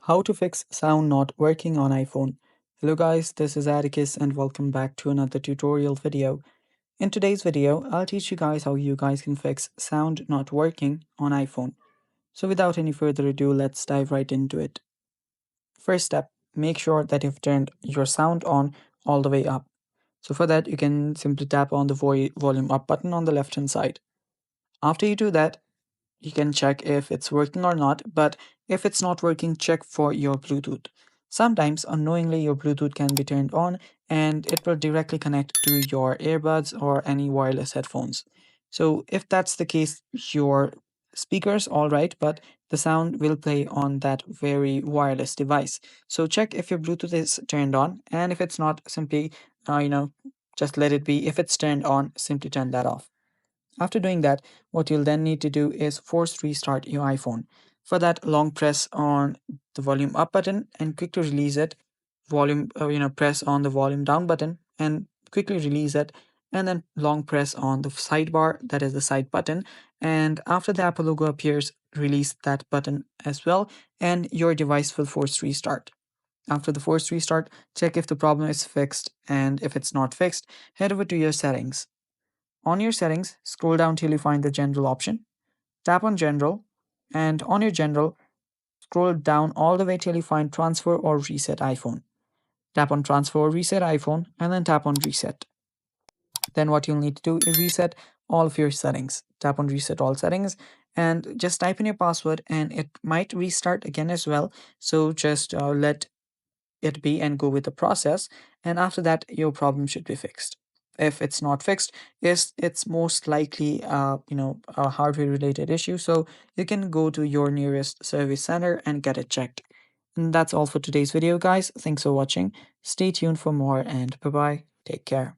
How to fix sound not working on iPhone. Hello guys, this is Atticus and welcome back to another tutorial video. In today's video, I'll teach you guys how you guys can fix sound not working on iPhone. So without any further ado, let's dive right into it. First step, make sure that you've turned your sound on all the way up. So for that, you can simply tap on the volume up button on the left hand side. After you do that, you can check if it's working or not, but if it's not working, check for your Bluetooth. Sometimes unknowingly your Bluetooth can be turned on and it will directly connect to your earbuds or any wireless headphones. So if that's the case, your speakers all right, but the sound will play on that very wireless device. So check if your Bluetooth is turned on, and if it's not, simply just let it be. If it's turned on, simply turn that off. After doing that, what you'll then need to do is force restart your iPhone. For that, long press on the volume up button and quickly release it. Press on the volume down button and quickly release it. And then long press on the sidebar, that is the side button. And after the Apple logo appears, release that button as well, and your device will force restart. After the forced restart, check if the problem is fixed, and if it's not fixed, head over to your settings. On your settings, scroll down till you find the general option. Tap on general, and on your general, scroll down all the way till you find transfer or reset iPhone. Tap on transfer or reset iPhone and then tap on reset. Then what you'll need to do is reset all of your settings. Tap on reset all settings and just type in your password, and it might restart again as well. So just let it be and go with the process, and after that your problem should be fixed. If it's not fixed, it's most likely a hardware related issue, so you can go to your nearest service center and get it checked. And that's all for today's video guys. Thanks for watching. Stay tuned for more, and bye bye. Take care.